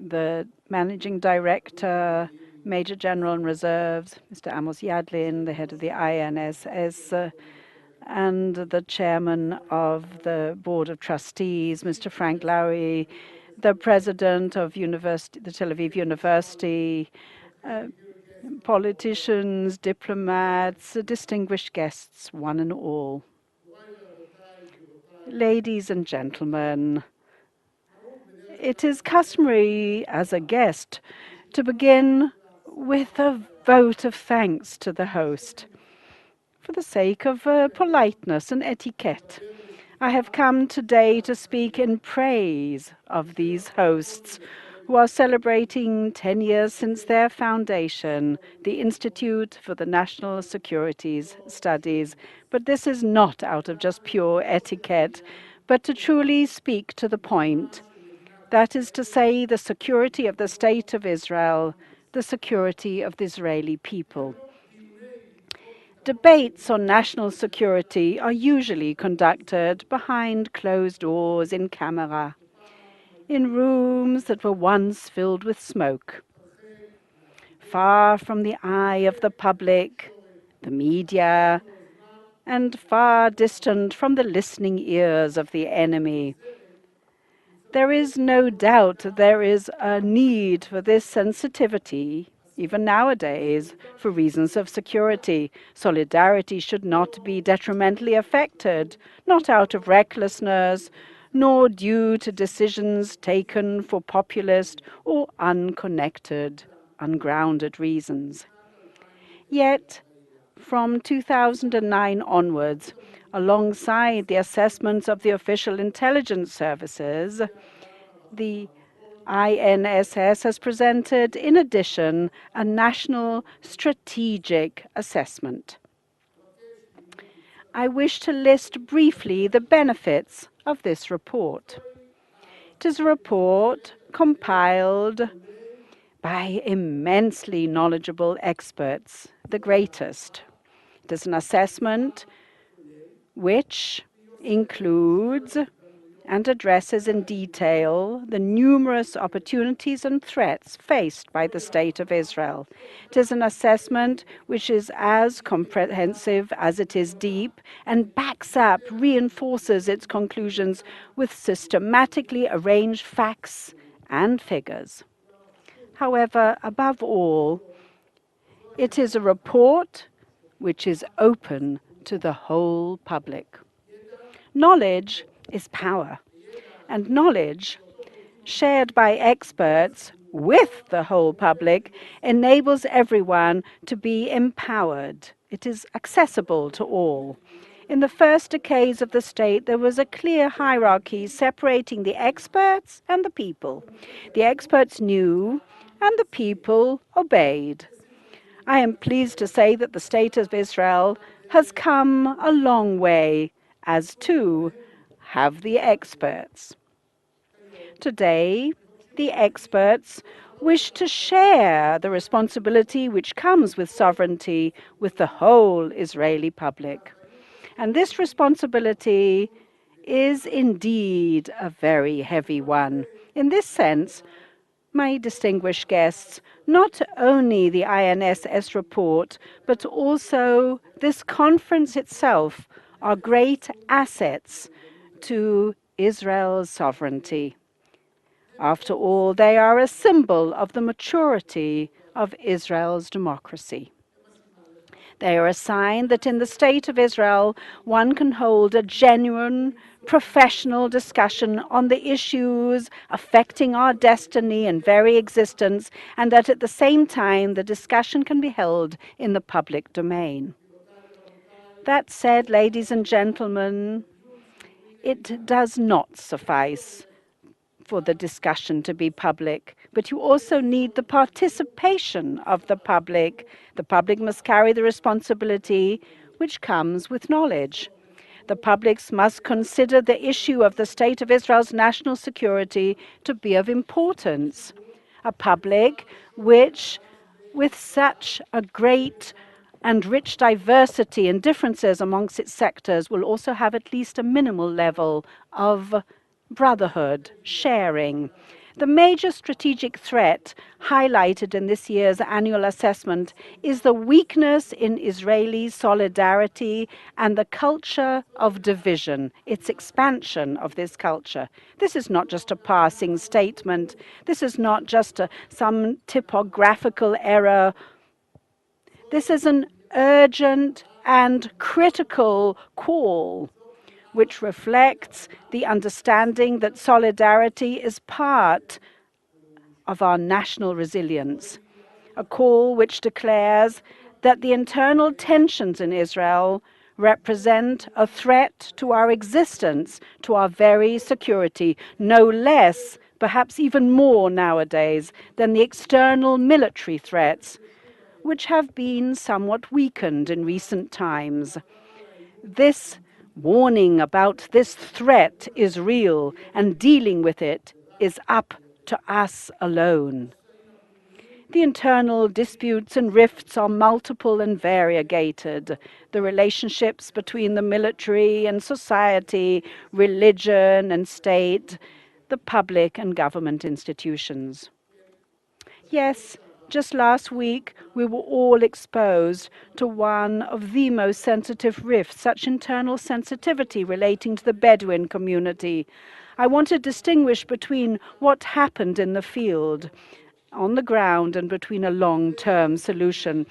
the Managing Director, Major General in Reserves, Mr. Amos Yadlin, the head of the INSS, and the chairman of the Board of Trustees, Mr. Frank Lowy, the president of the Tel Aviv University, politicians, diplomats, distinguished guests, one and all. Ladies and gentlemen, it is customary as a guest to begin with a vote of thanks to the host for the sake of politeness and etiquette. I have come today to speak in praise of these hosts who are celebrating 10 years since their foundation, the Institute for the National Securities Studies. But this is not out of just pure etiquette, but to truly speak to the point. That is to say, the security of the State of Israel, the security of the Israeli people. Debates on national security are usually conducted behind closed doors in camera, in rooms that were once filled with smoke, far from the eye of the public, the media, and far distant from the listening ears of the enemy. There is no doubt there is a need for this sensitivity, even nowadays, for reasons of security. Solidarity should not be detrimentally affected, not out of recklessness, nor due to decisions taken for populist or unconnected, ungrounded reasons. Yet, from 2009 onwards, alongside the assessments of the official intelligence services, the INSS has presented, in addition, a national strategic assessment. I wish to list briefly the benefits of this report. It is a report compiled by immensely knowledgeable experts, the greatest. It is an assessment which includes and addresses in detail the numerous opportunities and threats faced by the State of Israel. It is an assessment which is as comprehensive as it is deep and backs up, reinforces its conclusions with systematically arranged facts and figures. However, above all, it is a report which is open to the whole public. Knowledge is power, and knowledge shared by experts with the whole public enables everyone to be empowered. It is accessible to all. In the first decades of the state, there was a clear hierarchy separating the experts and the people. The experts knew, and the people obeyed. I am pleased to say that the State of Israel has come a long way, as too have the experts. Today, the experts wish to share the responsibility which comes with sovereignty with the whole Israeli public. And this responsibility is indeed a very heavy one. In this sense, my distinguished guests, not only the INSS report, but also this conference itself are great assets to Israel's sovereignty. After all, they are a symbol of the maturity of Israel's democracy. They are a sign that in the State of Israel, one can hold a genuine, professional discussion on the issues affecting our destiny and very existence, and that at the same time, the discussion can be held in the public domain. That said, ladies and gentlemen, it does not suffice for the discussion to be public, but you also need the participation of the public. The public must carry the responsibility which comes with knowledge. The public must consider the issue of the State of Israel's national security to be of importance. A public which, with such a great and rich diversity and differences amongst its sectors, will also have at least a minimal level of brotherhood, sharing. The major strategic threat highlighted in this year's annual assessment is the weakness in Israeli solidarity and the culture of division, its expansion of this culture. This is not just a passing statement. This is not just some typographical error. This is an urgent and critical call which reflects the understanding that solidarity is part of our national resilience, a call which declares that the internal tensions in Israel represent a threat to our existence, to our very security, no less, perhaps even more nowadays, than the external military threats, which have been somewhat weakened in recent times. This warning about this threat is real, and dealing with it is up to us alone. The internal disputes and rifts are multiple and variegated. The relationships between the military and society, religion and state, the public and government institutions. Yes, just last week, we were all exposed to one of the most sensitive rifts, such internal sensitivity relating to the Bedouin community. I want to distinguish between what happened in the field, on the ground, and between a long-term solution.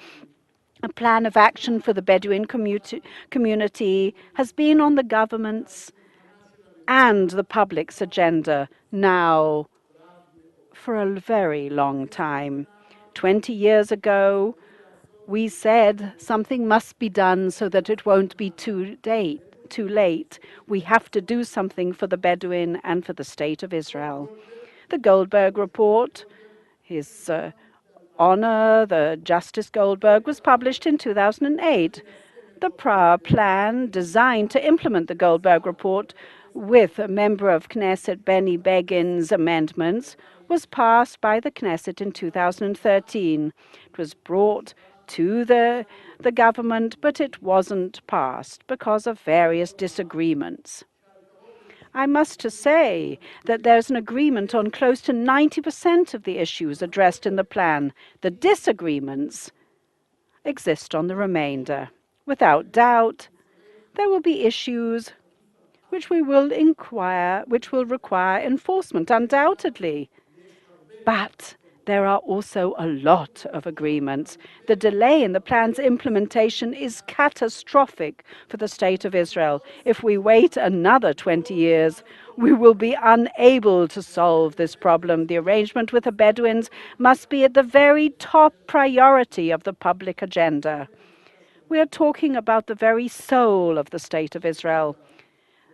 A plan of action for the Bedouin community has been on the government's and the public's agenda now for a very long time. 20 years ago, we said something must be done so that it won't be too late. We have to do something for the Bedouin and for the State of Israel. The Goldberg report, His Honor, the Justice Goldberg, was published in 2008. The prior plan designed to implement the Goldberg report with a member of Knesset Benny Begin's amendments was passed by the Knesset in 2013. It was brought to the government, but it wasn't passed because of various disagreements. I must say that there's an agreement on close to 90% of the issues addressed in the plan. The disagreements exist on the remainder. Without doubt, there will be issues which will require enforcement, undoubtedly. But there are also a lot of agreements. The delay in the plan's implementation is catastrophic for the State of Israel. If we wait another 20 years, we will be unable to solve this problem. The arrangement with the Bedouins must be at the very top priority of the public agenda. We are talking about the very soul of the State of Israel.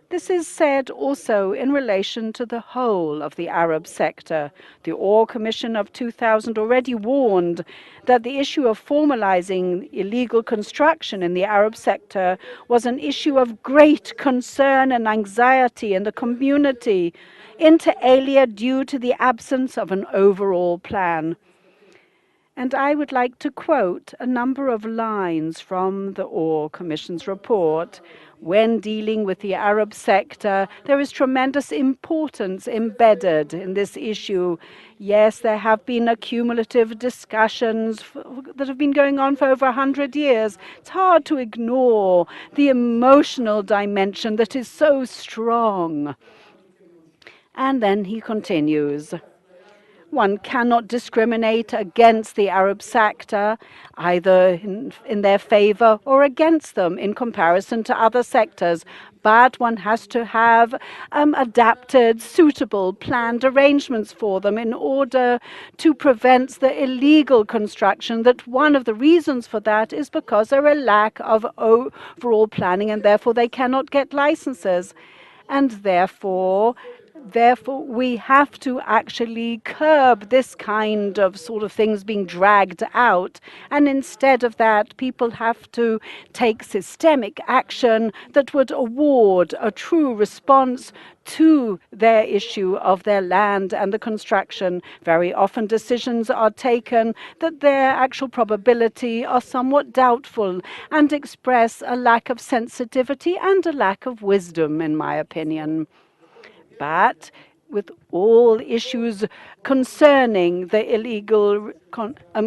This is said also in relation to the whole of the Arab sector. The Orr Commission of 2000 already warned that the issue of formalizing illegal construction in the Arab sector was an issue of great concern and anxiety in the community, inter alia due to the absence of an overall plan. And I would like to quote a number of lines from the Orr Commission's report. When dealing with the Arab sector, there is tremendous importance embedded in this issue. Yes, there have been accumulative discussions that have been going on for over 100 years. It's hard to ignore the emotional dimension that is so strong. And then he continues. One cannot discriminate against the Arab sector, either in their favor or against them in comparison to other sectors. But one has to have adapted, suitable, planned arrangements for them in order to prevent the illegal construction. That one of the reasons for that is because there are a lack of overall planning, and therefore they cannot get licenses. And therefore, we have to actually curb this kind of sort of things being dragged out. And instead of that, people have to take systemic action that would award a true response to their issue of their land and the construction. Very often decisions are taken that their actual probability are somewhat doubtful and express a lack of sensitivity and a lack of wisdom, in my opinion. But with all issues concerning the illegal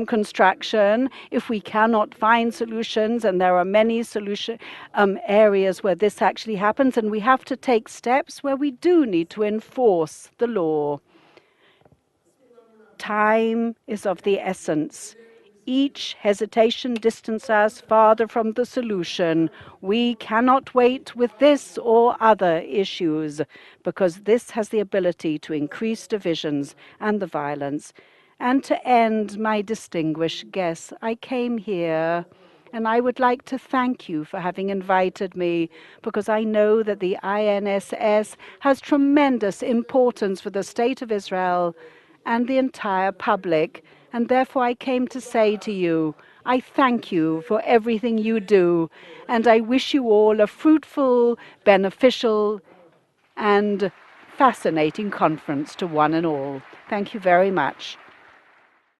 construction. If we cannot find solutions, and there are many areas where this actually happens, and we have to take steps where we do need to enforce the law. Time is of the essence. Each hesitation distances us farther from the solution. We cannot wait with this or other issues, because this has the ability to increase divisions and the violence. And to end, my distinguished guests, I came here and I would like to thank you for having invited me, because I know that the INSS has tremendous importance for the State of Israel and the entire public. And therefore I came to say to you, I thank you for everything you do, and I wish you all a fruitful, beneficial, and fascinating conference to one and all. Thank you very much.